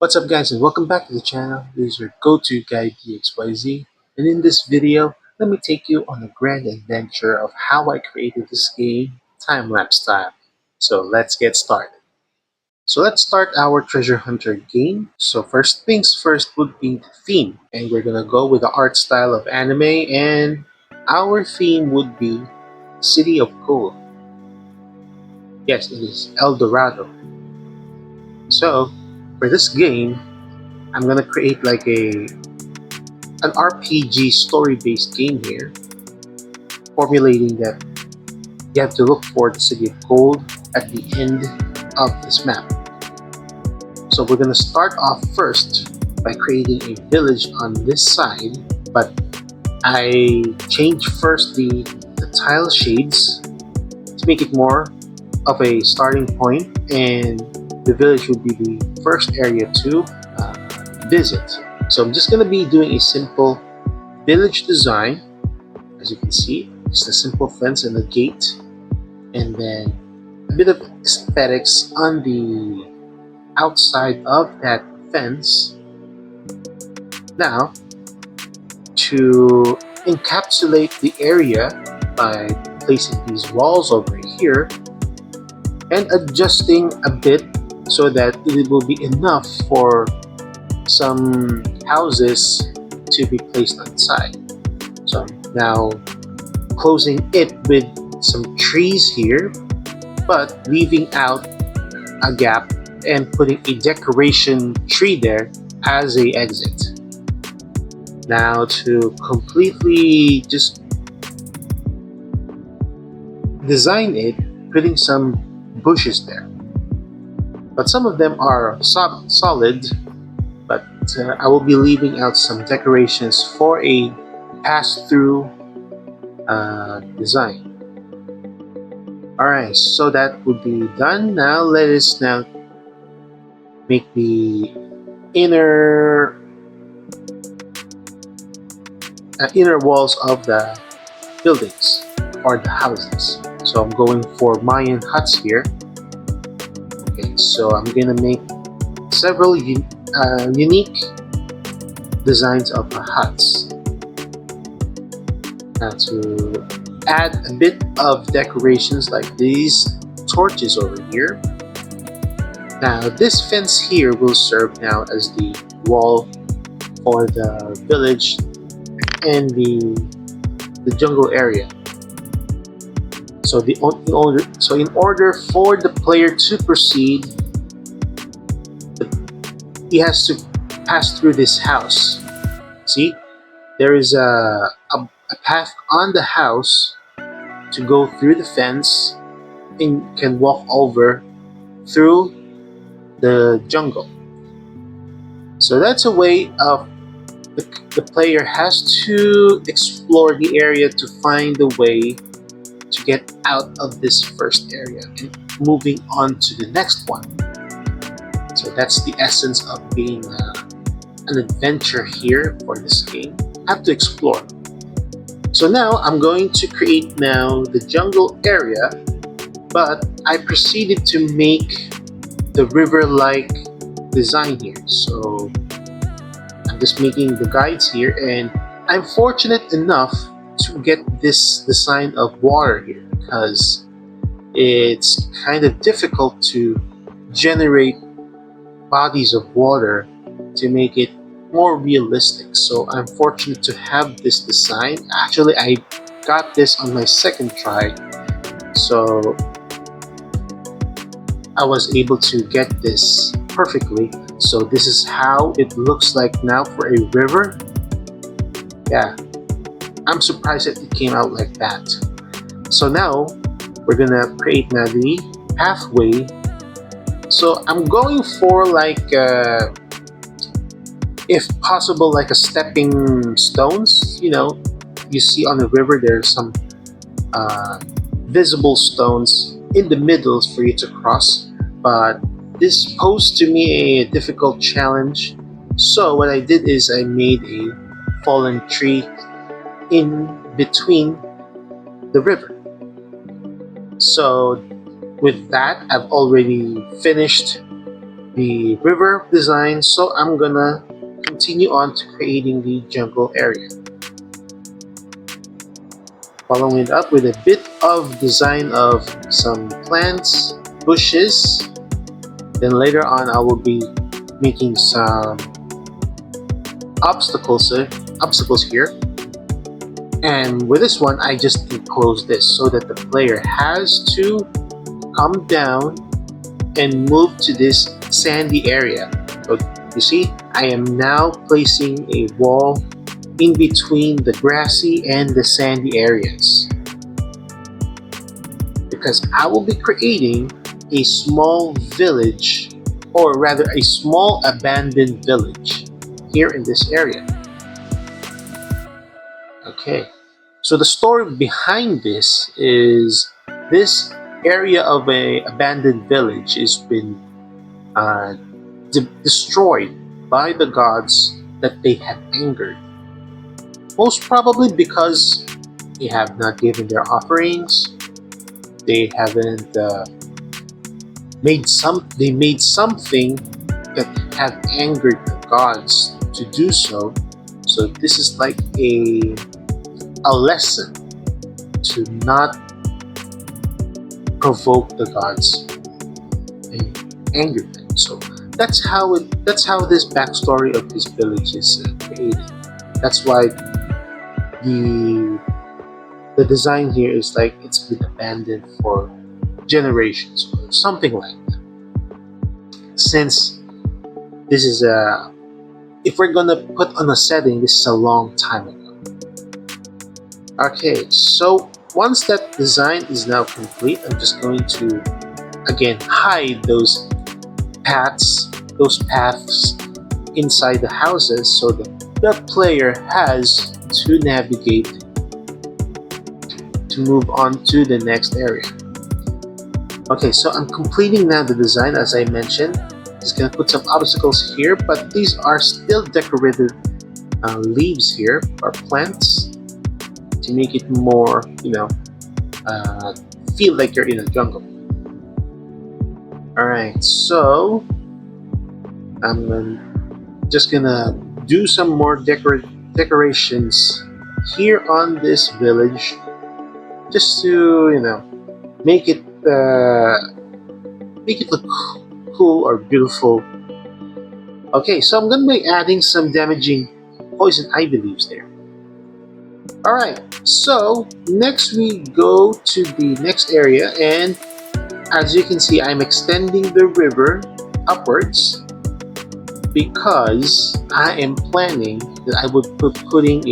What's up guys and welcome back to the channel. This is your go-to guide DXYZ, and in this video let me take you on a grand adventure of how I created this game time-lapse style. So let's get started. So let's start our treasure hunter game. So first things first would be the theme, and we're gonna go with the art style of anime, and our theme would be City of Gold. Yes, it is El Dorado. So for this game I'm gonna create like an RPG story-based game here, formulating that you have to look for the City of Gold at the end of this map. So we're going to start off first by creating a village on this side, but I change first the tile shades to make it more of a starting point, and the village would be the first area to visit. So I'm just going to be doing a simple village design. As you can see, just a simple fence and a gate, and then a bit of aesthetics on the outside of that fence. Now, to encapsulate the area by placing these walls over here and adjusting a bit so that it will be enough for some houses to be placed on the side. So now closing it with some trees here, but leaving out a gap and putting a decoration tree there as a exit. Now to completely just design it, putting some bushes there. But some of them are solid, but I will be leaving out some decorations for a pass-through design. Alright, so that would be done. Now let us now make the inner walls of the buildings or the houses. So I'm going for Mayan huts here. Okay, so I'm gonna make several unique designs of the huts. Now to add a bit of decorations like these torches over here. Now this fence here will serve now as the wall for the village and the jungle area. So in order for the player to proceed, he has to pass through this house. See, there is a path on the house to go through the fence and can walk over through the jungle. So that's a way of the player has to explore the area to find a way to get out of this first area and moving on to the next one. So that's the essence of being an adventure here for this game. Have to explore. So now I'm going to create now the jungle area, but I proceeded to make the river-like design here. So I'm just making the guides here, and I'm fortunate enough to get this design of water here because it's kind of difficult to generate bodies of water to make it more realistic. So I'm fortunate to have this design. Actually, I got this on my second try, so I was able to get this perfectly. So this is how it looks like now for a river. Yeah, I'm surprised that it came out like that. So now we're gonna create now the pathway. So I'm going for like if possible like a stepping stones. You know, you see on the river there's some visible stones in the middle for you to cross, but this posed to me a difficult challenge. So what I did is I made a fallen tree in between the river. So with that, I've already finished the river design, so I'm gonna continue on to creating the jungle area. Following it up with a bit of design of some plants, bushes. Then later on I will be making some obstacles, obstacles here. And with this one, I just enclose this so that the player has to come down and move to this sandy area. So you see, I am now placing a wall in between the grassy and the sandy areas, because I will be creating a small village, or rather a small abandoned village here in this area. Okay, so the story behind this is this area of a abandoned village has been uh, destroyed by the gods that they have angered. Most probably because they have not given their offerings. They haven't they made something that have angered the gods to do so. So this is like a lesson to not provoke the gods and anger them. So that's how this backstory of this village is created. That's why the the design here is like it's been abandoned for generations or something like that. Since this is a, if we're gonna put on a setting, this is a long time ago. Okay, so once that design is now complete, I'm just going to again hide those paths inside the houses, so that the player has to navigate to move on to the next area. Okay, so I'm completing now the design as I mentioned. Just gonna put some obstacles here, but these are still decorated leaves here, or plants, to make it more, feel like you're in a jungle. Alright, so I'm just gonna do some more decorations here on this village, just to make it look cool or beautiful. Okay, so I'm gonna be adding some damaging poison ivy leaves there. Alright, so next we go to the next area, and as you can see, I'm extending the river upwards because I am planning that I would be putting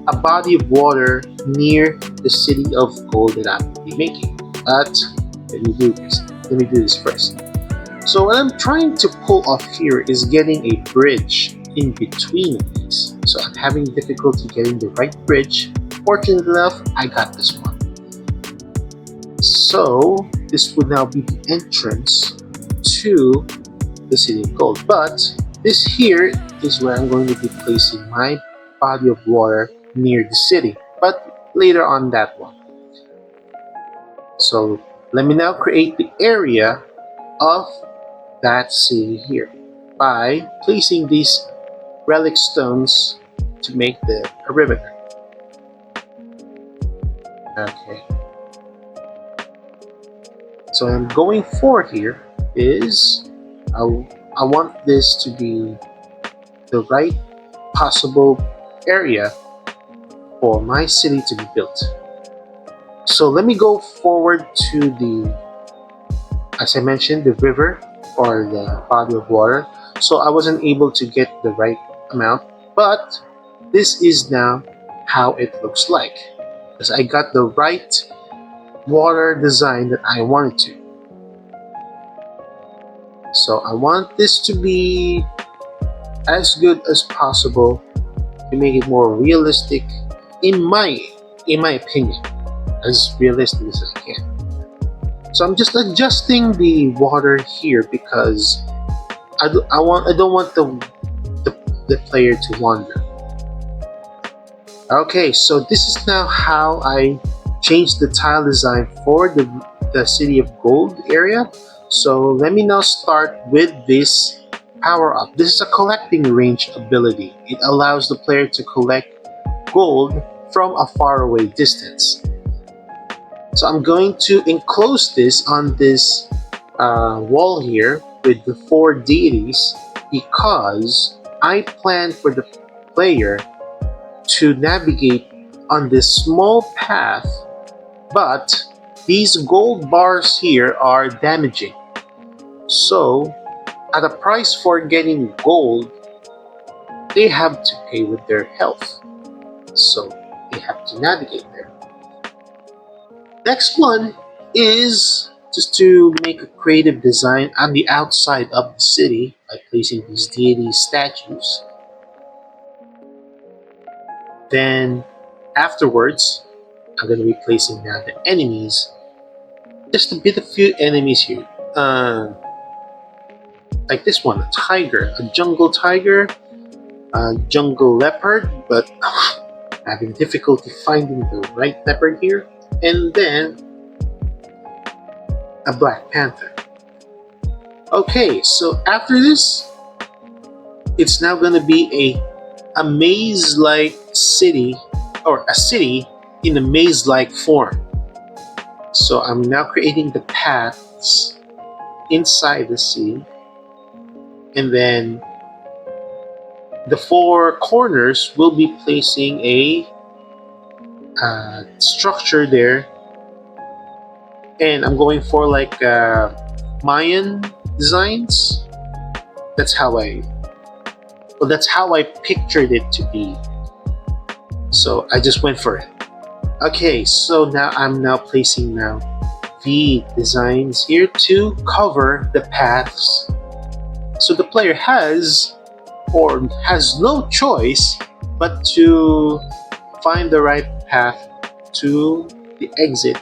a body of water near the city of gold that I will be making. But let me do this first. So what I'm trying to pull off here is getting a bridge in between these. So I'm having difficulty getting the right bridge. Fortunately enough, I got this one. So this would now be the entrance to the city of gold. But this here is where I'm going to be placing my body of water near the city. But later on that one. So let me now create the area of that city here by placing these relic stones to make the perimeter. Okay. So what I'm going for here is I want this to be the right possible area for my city to be built. So let me go forward to the, as I mentioned, the river or the body of water. So I wasn't able to get the right amount, but this is now how it looks like, because I got the right water design that I wanted to. So I want this to be as good as possible to make it more realistic, in my opinion, as realistic as I can. So I'm just adjusting the water here because I don't want the player to wander. Okay, so this is now how I changed the tile design for the the City of Gold area. So let me now start with this power up. This is a collecting range ability. It allows the player to collect gold from a faraway distance. So I'm going to enclose this on this wall here with the four deities because I plan for the player to navigate on this small path, but these gold bars here are damaging. So at a price for getting gold, they have to pay with their health. So they have to navigate there. Next one is just to make a creative design on the outside of the city by placing these deity statues. Then afterwards, I'm going to be placing now the enemies. Just a bit of few enemies here. Like this one, a tiger, a jungle tiger, a jungle leopard, but having difficulty finding the right leopard here. And then a black panther. Okay, so after this, it's now going to be a maze-like city, or a city in a maze-like form. So I'm now creating the paths inside the city, and then the four corners will be placing a structure there, and I'm going for like Mayan designs. That's how I pictured it to be. So I just went for it. Okay, so now I'm now placing now the designs here to cover the paths. So the player has no choice but to find the right path to the exit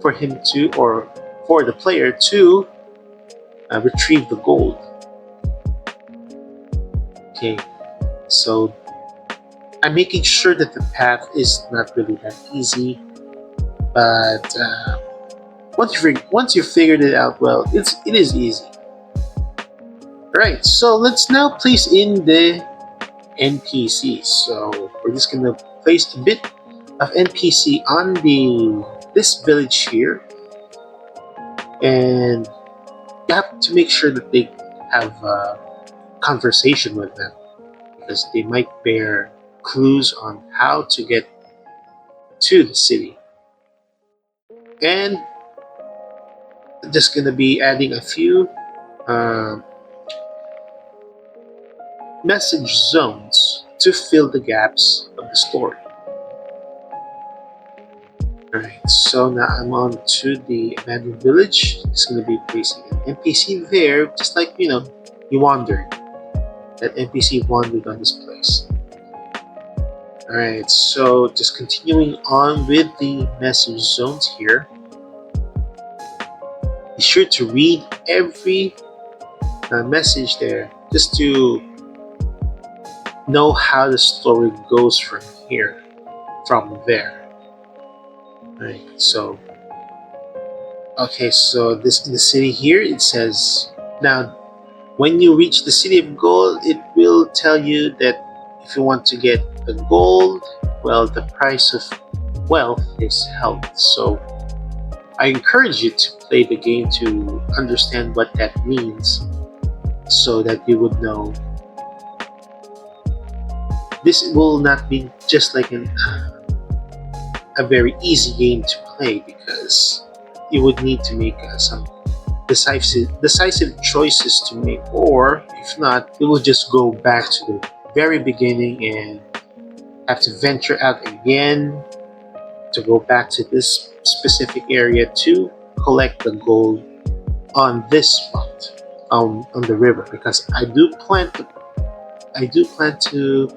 for him to, or for the player to retrieve the gold. Okay, so I'm making sure that the path is not really that easy, but once you figured it out, well, it is easy. Right, so let's now place in the NPCs. So we're just gonna place a bit of NPC on this village here, and you have to make sure that they have a conversation with them because they might bear clues on how to get to the city. And just gonna be adding a few um, message zones to fill the gaps of the story. Alright, so now I'm on to the abandoned village. It's going to be placing an NPC there, just like, you wandered. That NPC wandered on this place. Alright, so just continuing on with the message zones here. Be sure to read every message there, just to know how the story goes from there. Right, so this in the city here, it says now when you reach the City of Gold, it will tell you that if you want to get the gold, well, the price of wealth is health. So I encourage you to play the game to understand what that means, so that you would know this will not be just like a very easy game to play, because you would need to make some decisive choices to make, or if not, you will just go back to the very beginning and have to venture out again to go back to this specific area to collect the gold on this spot on the river, because I do plan to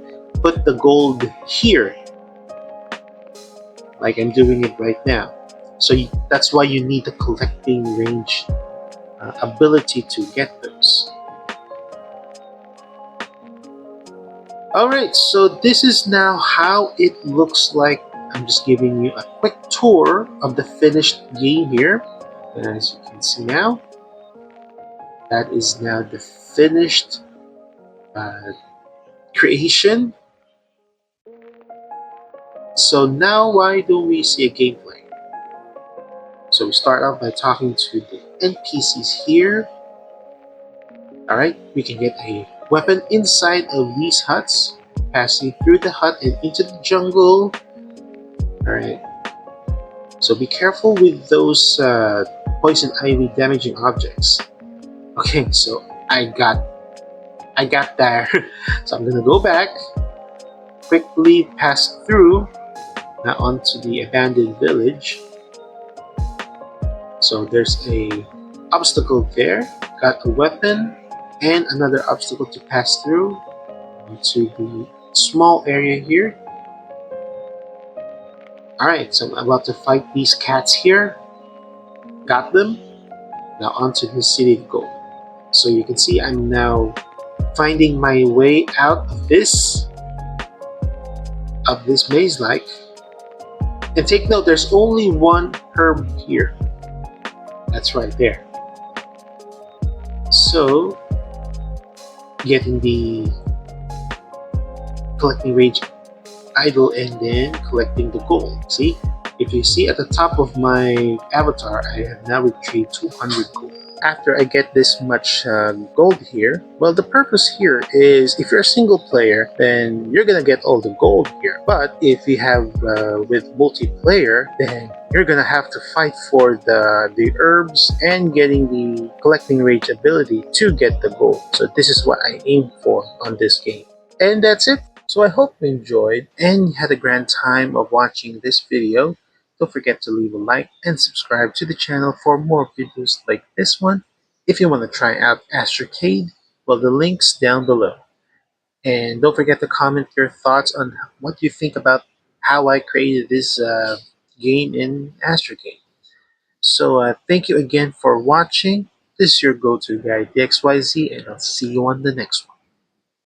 put the gold here, like I'm doing it right now. So that's why you need the collecting range ability to get those. Alright, so this is now how it looks like I'm just giving you a quick tour of the finished game here. And as you can see now, that is now the finished uh, creation. So now why don't we see a gameplay? So we start off by talking to the NPCs here. Alright, we can get a weapon inside of these huts, passing through the hut and into the jungle. Alright, so be careful with those poison ivy damaging objects. Okay, so I got there. So I'm gonna go back, quickly pass through, now onto the abandoned village. So there's a obstacle there, got a weapon, and another obstacle to pass through to the small area here. Alright, so I'm about to fight these cats here. Got them. Now onto the city of gold. So you can see I'm now finding my way out of this maze like. And take note, there's only one herb here. That's right there. So getting the collecting rage idol and then collecting the gold. See, if you see at the top of my avatar, I have now retrieved 200 gold. After I get this much gold here, well, the purpose here is if you're a single player, then you're gonna get all the gold here. But if you have with multiplayer, then you're gonna have to fight for the herbs and getting the collecting rage ability to get the gold. So this is what I aim for on this game. And that's it. So I hope you enjoyed and had a grand time of watching this video. Don't forget to leave a like and subscribe to the channel for more videos like this one. If you want to try out Astrocade, well, the link's down below. And don't forget to comment your thoughts on what you think about how I created this game in Astrocade. So thank you again for watching. This is your go-to guide, the XYZ, and I'll see you on the next one.